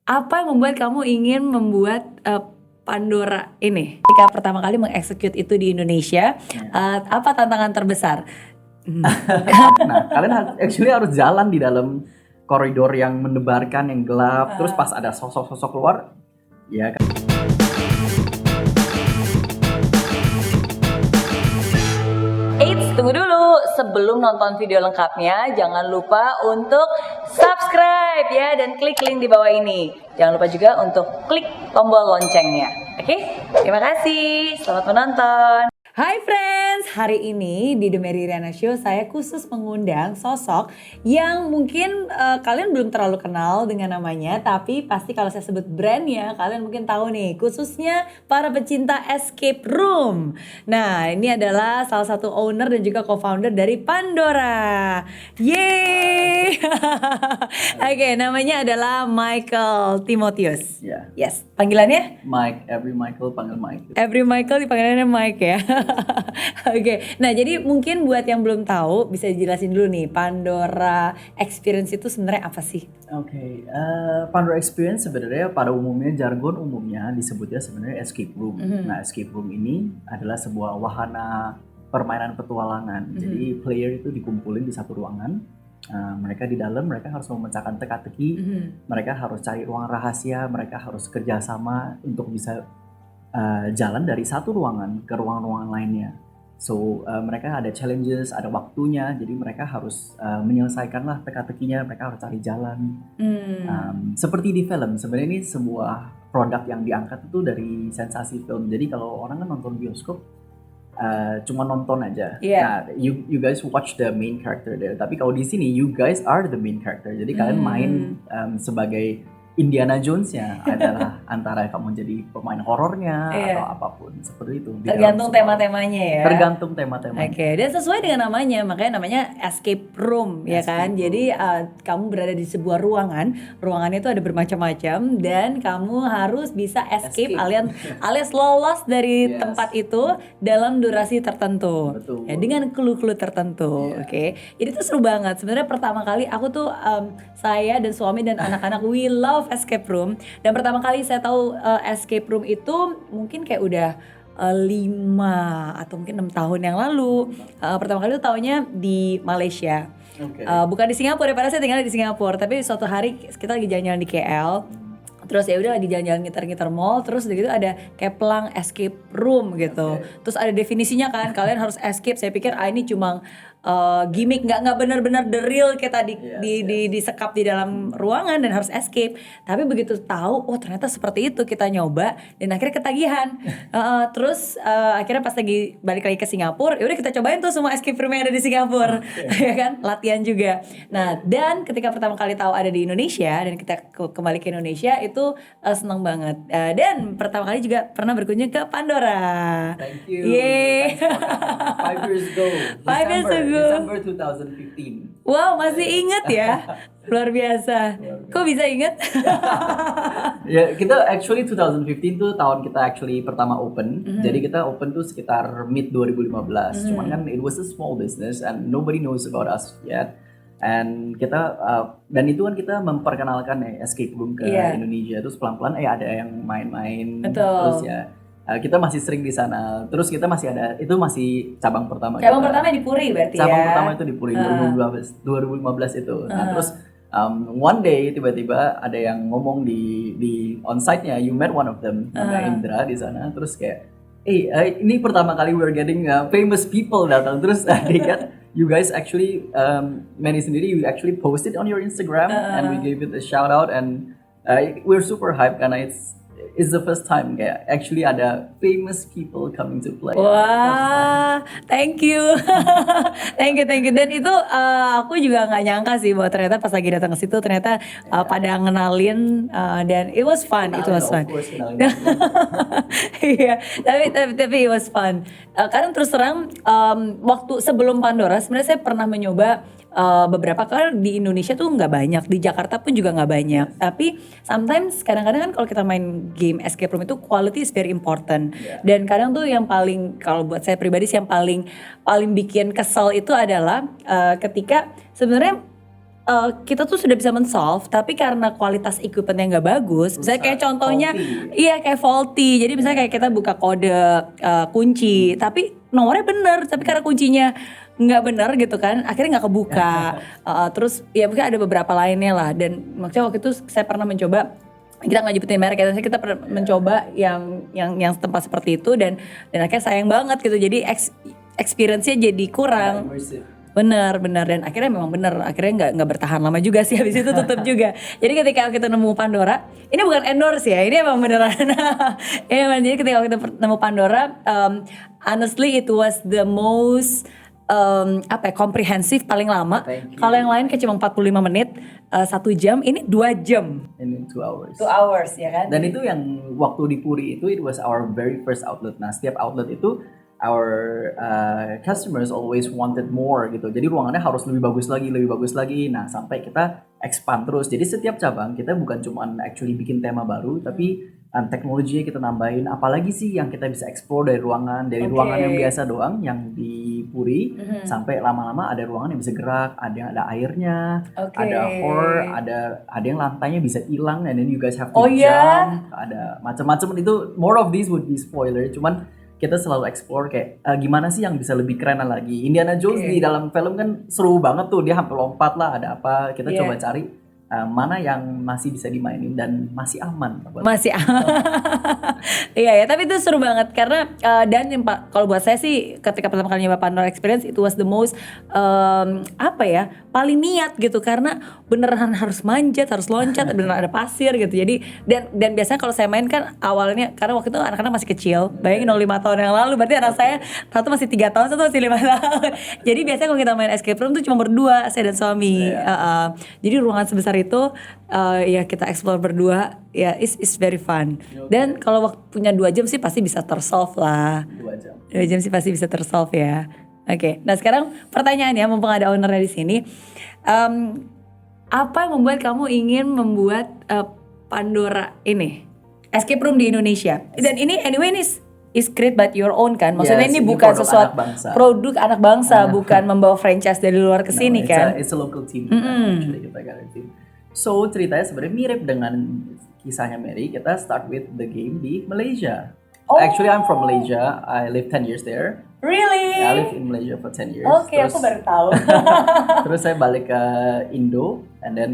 Apa yang membuat kamu ingin membuat Pandora ini? Ketika pertama kali mengeksekut itu di Indonesia, apa tantangan terbesar? Nah, kalian actually harus jalan di dalam koridor yang mendebarkan, yang gelap. Terus pas ada sosok-sosok keluar, ya kan. Eits, tunggu dulu. Sebelum nonton video lengkapnya, jangan lupa untuk subscribe ya dan klik link di bawah ini. Jangan lupa juga untuk klik tombol loncengnya. Oke? Terima kasih. Selamat menonton. Hai friends, hari ini di The Mary Riana Show saya khusus mengundang sosok yang mungkin kalian belum terlalu kenal dengan namanya, tapi pasti kalau saya sebut brandnya kalian mungkin tahu nih, khususnya para pecinta escape room. Nah, ini adalah salah satu owner dan juga co-founder dari Pandora. Yeay! Oke, namanya adalah Michael Timotheus. Ya. Yes, panggilannya? Mike, every Michael panggil Mike. Every Michael dipanggilannya Mike ya. Oke, nah jadi mungkin buat yang belum tahu bisa dijelasin dulu nih Pandora Experience itu sebenarnya apa sih? Oke, Pandora Experience sebenarnya pada umumnya jargon umumnya disebutnya sebenarnya escape room. Nah, escape room ini adalah sebuah wahana permainan petualangan. Jadi player itu dikumpulin di satu ruangan. Mereka di dalam, mereka harus memecahkan teka-teki. Mereka harus cari ruang rahasia. Mereka harus kerjasama untuk bisa jalan dari satu ruangan ke ruangan-ruangan lainnya. So mereka ada challenges, ada waktunya, jadi mereka harus menyelesaikanlah teka-tekinya, mereka harus cari jalan. Seperti di film, sebenarnya ini sebuah produk yang diangkat itu dari sensasi film. Jadi kalau orang kan nonton bioskop, cuma nonton aja. Nah, you guys watch the main character there. Tapi kalau di sini, you guys are the main character. Jadi kalian main sebagai Indiana Jones-nya adalah antara kamu jadi pemain horornya atau apapun seperti itu. Tergantung tema-temanya ya. Tergantung tema-temanya. Oke, dan sesuai dengan namanya, makanya namanya escape room ya kan. Jadi kamu berada di sebuah ruangan, ruangannya itu ada bermacam-macam dan kamu harus bisa escape. alias lolos dari tempat itu dalam durasi tertentu. Betul. Ya, dengan clue-clue tertentu. Oke. Jadi itu seru banget. Sebenarnya pertama kali aku tuh saya dan suami dan anak-anak we love escape room, dan pertama kali saya tahu escape room itu mungkin kayak udah 5 atau mungkin 6 tahun yang lalu. Pertama kali itu taunya di Malaysia. Bukan di Singapura, padahal saya tinggal di Singapura, tapi suatu hari kita lagi jalan-jalan di KL. Terus ya udah lagi jalan-jalan ngiter-ngiter mall, terus udah gitu ada kayak pelang escape room gitu. Terus ada definisinya kan, kalian harus escape. Saya pikir ini cuma gimmick, nggak benar-benar the real kita disekap di dalam ruangan dan harus escape. Tapi begitu tahu, oh ternyata seperti itu, kita nyoba dan akhirnya ketagihan. Terus akhirnya pas lagi balik lagi ke Singapura, ya udah kita cobain tuh semua escape room yang ada di Singapura, ya kan, latihan juga. Nah, dan ketika pertama kali tahu ada di Indonesia dan kita kembali ke Indonesia itu seneng banget. Dan pertama kali juga pernah berkunjung ke Pandora. Thank you. Yeay. 5 years ago. 5 years ago. December 2015. Wow, masih inget ya. Luar biasa. Kok bisa inget? Ya, kita actually 2015 tuh tahun kita actually pertama open. Jadi kita open tuh sekitar mid 2015. Cuman kan it was a small business and nobody knows about us yet. And kita dan itu kan kita memperkenalkan escape room ke Indonesia. Terus pelan-pelan ada yang main-main. Terus ya kita masih sering di sana. Terus kita masih ada, itu masih cabang pertama. Cabang pertama di Puri berarti cabang pertama itu di Puri 2015 itu. Nah, terus one day tiba-tiba ada yang ngomong di on-site-nya, you met one of them, namanya Indra di sana. Terus kayak, ini pertama kali we're getting famous people datang. Terus they got you guys actually Manny sendiri, you actually posted on your Instagram and we gave it a shout out and we're super hyped karena it's the first time kayak actually ada famous people coming to play. Wah, thank you. thank you. Dan itu aku juga nggak nyangka sih bahwa ternyata pas lagi datang ke situ ternyata pada ngenalin dan it was fun. Iya, tapi it was fun. Karena terus terang waktu sebelum Pandora sebenarnya saya pernah mencoba beberapa kali di Indonesia tuh nggak banyak, di Jakarta pun juga nggak banyak. Tapi sometimes kadang-kadang kan kalau kita main game escape room itu quality is very important. Dan kadang tuh yang paling, kalau buat saya pribadi sih yang paling bikin kesel itu adalah ketika sebenarnya kita tuh sudah bisa men-solve, tapi karena kualitas equipmentnya nggak bagus, misalnya kayak contohnya, iya kayak faulty. Jadi misalnya kayak kita buka kode kunci, tapi nomornya bener, tapi karena kuncinya nggak bener gitu kan, akhirnya nggak kebuka. Terus ya mungkin ada beberapa lainnya lah. Dan maksudnya waktu itu saya pernah mencoba, kita nggak nyebutin merek ya, kita pernah mencoba yang tempat seperti itu dan akhirnya sayang banget gitu. Jadi experience-nya jadi kurang. Bener dan akhirnya memang bener, akhirnya nggak bertahan lama juga sih, habis itu tutup juga. Jadi ketika kita nemu Pandora, ini bukan endorse ya, ini emang beneran. Jadi ketika kita nemu Pandora, honestly it was the most komprehensif, paling lama. Kalau yang lain kayak cuma 45 menit, 1 jam, ini 2 jam. Ini 2 hours. 2 hours ya kan. Dan itu yang waktu di Puri itu, it was our very first outlet. Nah setiap outlet itu our customers always wanted more gitu. Jadi ruangannya harus lebih bagus lagi. Nah sampai kita expand terus. Jadi setiap cabang kita bukan cuma actually bikin tema baru, tapi teknologinya kita nambahin. Apalagi sih yang kita bisa explore dari ruangan yang biasa doang, yang di Puri, sampai lama-lama ada ruangan yang bisa gerak, ada yang ada airnya, ada horror, ada yang lantainya bisa hilang, and then you guys have to jump, ada macam-macam. Itu more of these would be spoiler. Cuman kita selalu explore kayak gimana sih yang bisa lebih keren lagi. Indiana Jones di dalam film kan seru banget tuh, dia hampir lompat lah, ada apa, kita coba cari mana yang masih bisa dimainin dan masih aman. Masih aman. Iya ya, tapi itu seru banget karena dan yang kalau buat saya sih ketika pertama kali nyoba Pandora Experience, it was the most paling niat gitu, karena beneran harus manjat, harus loncat, beneran ada pasir gitu. Jadi dan biasanya kalau saya main kan awalnya, karena waktu itu anak-anak masih kecil, bayangin 5 tahun yang lalu, berarti anak saya satu masih 3 tahun, satu masih 5 tahun. Jadi biasanya kalau kita main escape room tuh cuma berdua, saya dan suami. Jadi ruangan sebesar itu ya kita explore berdua, ya it's very fun. Dan kalau waktu punya 2 jam sih pasti bisa tersolve lah. 2 jam sih pasti bisa tersolve ya. Oke. Nah sekarang pertanyaannya, mumpung ada ownernya di sini, apa yang membuat kamu ingin membuat Pandora ini escape room di Indonesia? Dan ini anyway ini is create by your own kan? Maksudnya ini bukan sesuatu produk anak bangsa, bukan membawa franchise dari luar ke sini kan? It's a local team. Actually kita got a team. So ceritanya sebenarnya mirip dengan kisahnya Mary. Kita start with the game di Malaysia. Actually I'm from Malaysia. I lived 10 years there. Really? I lived in Malaysia for 10 years. Oke, aku baru tahu. Terus saya balik ke Indo, and then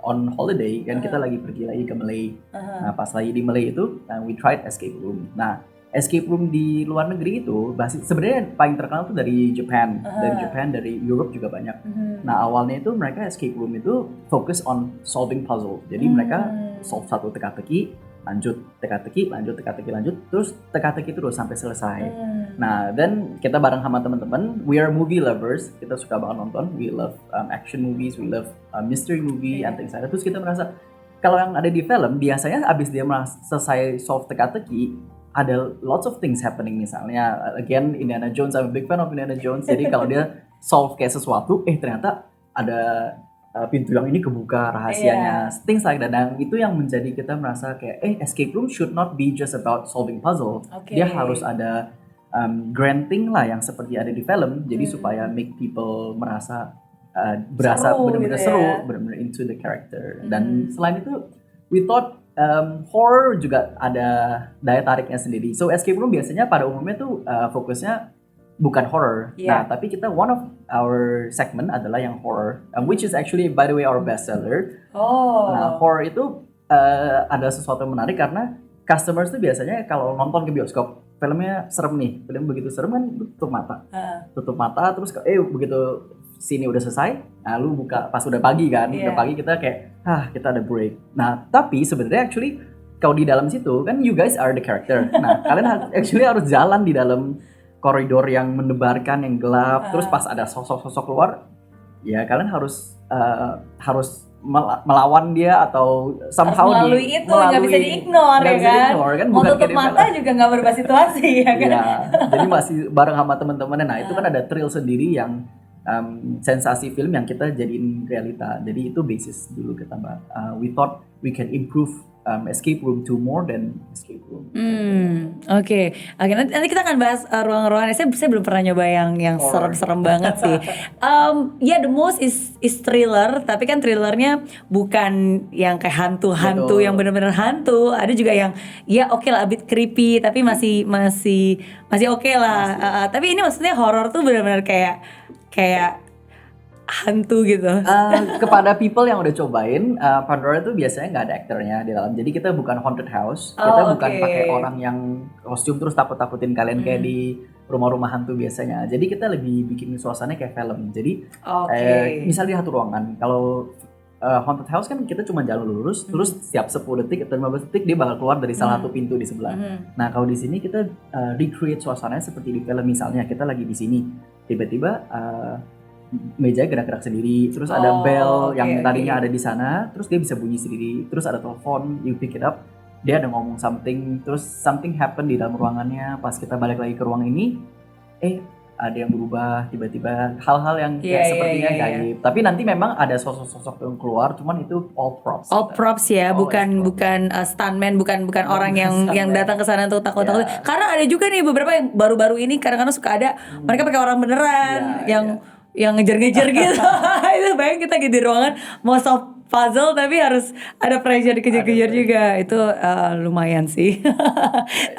on holiday kan kita lagi pergi lagi ke Malay. Nah pas lagi di Malay itu, we tried escape room. Nah escape room di luar negeri itu sebenarnya paling terkenal tuh dari Japan, dari Europe juga banyak. Nah awalnya itu mereka escape room itu fokus on solving puzzle. Jadi mereka solve satu teka-teki, lanjut teka-teki, terus teka-teki terus sampai selesai. Nah dan kita bareng sama teman-teman, we are movie lovers, kita suka banget nonton, we love action movies, we love mystery movie and things like that. Terus kita merasa kalau yang ada di film biasanya abis dia selesai solve teka-teki, ada lots of things happening. Misalnya again Indiana Jones, I'm a big fan of Indiana Jones. Jadi kalau dia solve kayak sesuatu, ternyata ada pintu yang ini kebuka rahasianya, things like that. Dan itu yang menjadi kita merasa kayak escape room should not be just about solving puzzle. Dia harus ada granting lah yang seperti ada di film. Jadi supaya make people merasa berasa benar-benar seru, benar-benar into the character. Dan selain itu we thought horror juga ada daya tariknya sendiri. So escape room biasanya pada umumnya tuh fokusnya bukan horror. Nah, tapi kita one of our segment adalah yang horror, which is actually by the way our best seller. Nah, horror itu ada sesuatu yang menarik karena customers tuh biasanya kalau nonton ke bioskop, filmnya serem nih, film begitu serem kan tutup mata terus begitu sini udah selesai, nah lu buka pas udah pagi kan, udah pagi kita kayak kita ada break. Nah, tapi sebenarnya actually kalau di dalam situ kan you guys are the character. Nah, kalian actually harus jalan di dalam koridor yang mendebarkan, yang gelap, terus pas ada sosok-sosok keluar, ya kalian harus melawan dia atau somehow melalui itu nggak bisa diignore ya kan? Mau tutup mata juga nggak berubah situasi ya kan? Ya, jadi masih bareng sama teman-temannya. Nah itu kan ada thrill sendiri yang sensasi film yang kita jadiin realita. Jadi itu basis dulu kita we thought we can improve escape room to more than escape room. Oke, nanti kita akan bahas ruang-ruangan. Saya belum pernah nyoba yang Horror. serem-serem banget sih. Ya, the most is thriller, tapi kan thrillernya bukan yang kayak hantu-hantu Betul. yang benar-benar hantu. Ada juga yang ya oke lah, a bit creepy, tapi masih oke lah. Tapi ini maksudnya horror tuh benar-benar kayak hantu gitu. Kepada people yang udah cobain, Pandora itu biasanya nggak ada aktornya di dalam. Jadi kita bukan haunted house, kita bukan oke. pakai orang yang kostum terus takut-takutin kalian kayak di rumah-rumah hantu biasanya. Jadi kita lebih bikin suasananya kayak film. Jadi Oke. misalnya di satu ruangan, kalau haunted house kan kita cuma jalan lurus, terus setiap 10 detik atau 15 detik dia bakal keluar dari salah satu pintu di sebelah. Nah kalau di sini kita recreate suasananya seperti di film, misalnya kita lagi di sini, tiba-tiba meja gerak-gerak sendiri, terus ada bell yang tadinya ada di sana, terus dia bisa bunyi sendiri, terus ada telepon, you pick it up, dia ada ngomong something, terus something happen di dalam ruangannya, pas kita balik lagi ke ruang ini, ada yang berubah tiba-tiba, hal-hal yang kayak sepertinya gaib. Tapi nanti memang ada sosok-sosok yang keluar, cuman itu all props. All props ya, bukan stuntman, bukan orang yang datang ke sana untuk takut-takut. Karena ada juga nih beberapa yang baru-baru ini kadang-kadang suka ada mereka pakai orang beneran yang ngejar-ngejar gitu. Itu bayang kita gitu di ruangan mau solve puzzle tapi harus ada pressure dikejar-kejar juga. Itu lumayan sih.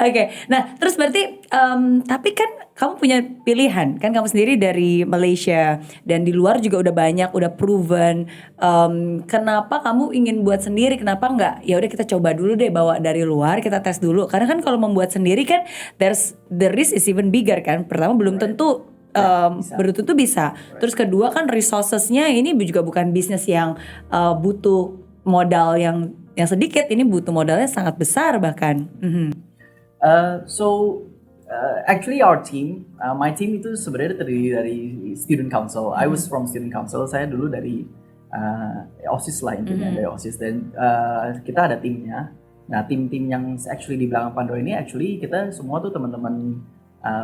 Oke. Nah, terus berarti tapi kan kamu punya pilihan kan, kamu sendiri dari Malaysia dan di luar juga udah banyak, udah proven. Kenapa kamu ingin buat sendiri? Kenapa enggak? Ya udah kita coba dulu deh, bawa dari luar, kita tes dulu. Karena kan kalau membuat sendiri kan the risk is even bigger kan. Pertama belum tentu bertutup bisa. Terus kedua kan resourcesnya ini juga bukan bisnis yang butuh modal yang sedikit. Ini butuh modalnya sangat besar bahkan. Actually our team, my team itu sebenarnya terdiri dari student council. I was from student council. Saya dulu dari OSIS lah intinya, dari OSIS, dan kita ada timnya. Nah tim-tim yang actually di belakang Pandora ini actually kita semua tuh teman-teman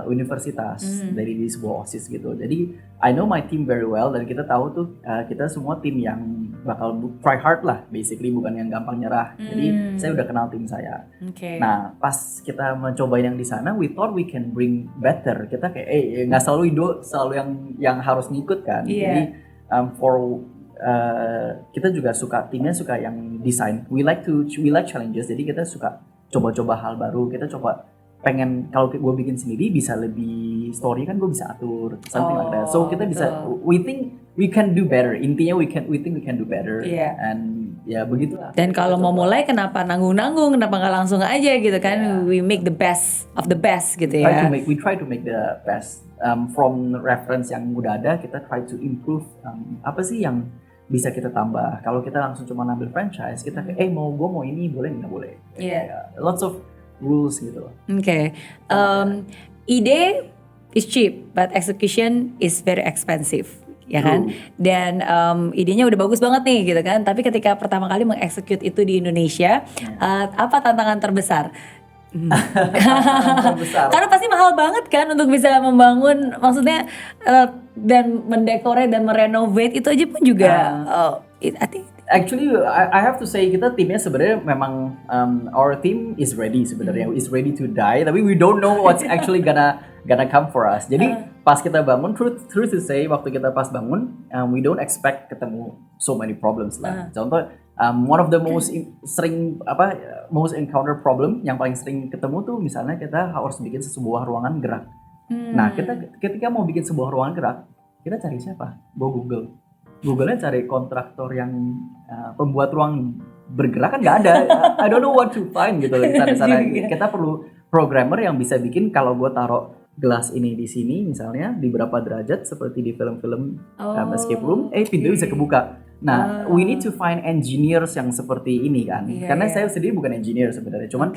universitas dari di sebuah OSIS gitu. Jadi I know my team very well, dan kita tahu tuh kita semua tim yang bakal try hard lah, basically bukan yang gampang nyerah. Jadi saya udah kenal tim saya. Nah pas kita mencobain yang di sana, we thought we can bring better. Kita kayak nggak selalu Indo selalu yang harus ngikut kan. Jadi kita juga timnya suka yang desain. We like challenges. Jadi kita suka coba-coba hal baru. Kita coba pengen kalau gue bikin sendiri bisa lebih story kan gue bisa atur something like that. So kita bisa we think we can do better. Intinya we think we can do better. And ya begitulah. Dan kalau mau mulai kenapa nanggung-nanggung, kenapa nggak langsung aja gitu kan? We make the best of the best gitu ya. We try to make the best from reference yang udah ada. Kita try to improve apa sih yang bisa kita tambah. Kalau kita langsung cuma ambil franchise, kita kayak gue mau ini, boleh nggak boleh. Lots of rules gitu. Ide is cheap, but execution is very expensive, ya kan? Dan idenya udah bagus banget nih gitu kan. Tapi ketika pertama kali mengexecute itu di Indonesia, apa tantangan terbesar? Karena pasti mahal banget kan untuk bisa membangun, maksudnya dan mendekorate dan merenovate itu aja pun juga. Actually, I have to say kita timnya sebenarnya memang our team is ready sebenarnya, is ready to die. Tapi we don't know what's actually gonna come for us. Jadi pas kita bangun, truth to say, waktu kita pas bangun, we don't expect ketemu so many problems lah. Contoh, one of the most encounter problem yang paling sering ketemu tuh misalnya kita harus bikin sebuah ruangan gerak. Nah ketika mau bikin sebuah ruangan gerak, kita cari siapa? Google-nya cari kontraktor yang pembuat ruang bergerak kan nggak ada. I don't know what to find gitu di sana. Kita perlu programmer yang bisa bikin kalau gue taruh gelas ini di sini misalnya di berapa derajat seperti di film-film escape room, pintu bisa kebuka. Nah, we need to find engineers yang seperti ini kan. Karena saya sendiri bukan engineer sebenarnya, cuman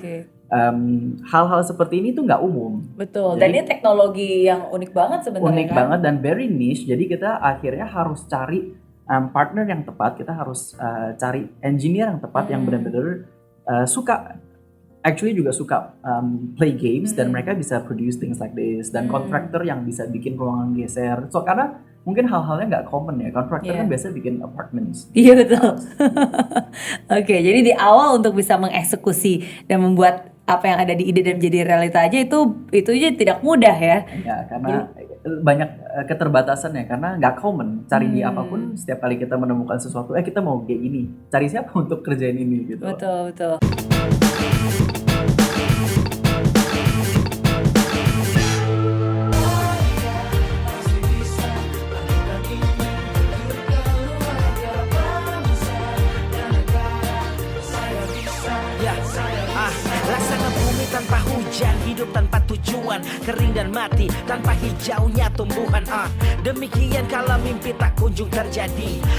hal-hal seperti ini tuh nggak umum. Betul. Jadi, dan ini teknologi yang unik banget sebenarnya. Unik banget dan very niche. Jadi kita akhirnya harus cari partner yang tepat. Kita harus cari engineer yang tepat yang benar-benar suka. Actually juga suka play games dan mereka bisa produce things like this, dan kontraktor yang bisa bikin ruangan geser. So karena mungkin hal-halnya nggak common ya, kontraktor kan biasa bikin apartments. Iya betul. Oke, jadi di awal untuk bisa mengeksekusi dan membuat apa yang ada di ide dan menjadi realita aja itu aja tidak mudah ya. Ya, karena banyak keterbatasan ya, karena nggak common cari di apapun. Setiap kali kita menemukan sesuatu, kita mau kayak gini, cari siapa untuk kerjain ini gitu. Betul, betul. Laksana bumi tanpa hujan, hidup tanpa tujuan, kering dan mati tanpa hijaunya tumbuhan. Demikian kalau mimpi tak kunjung terjadi.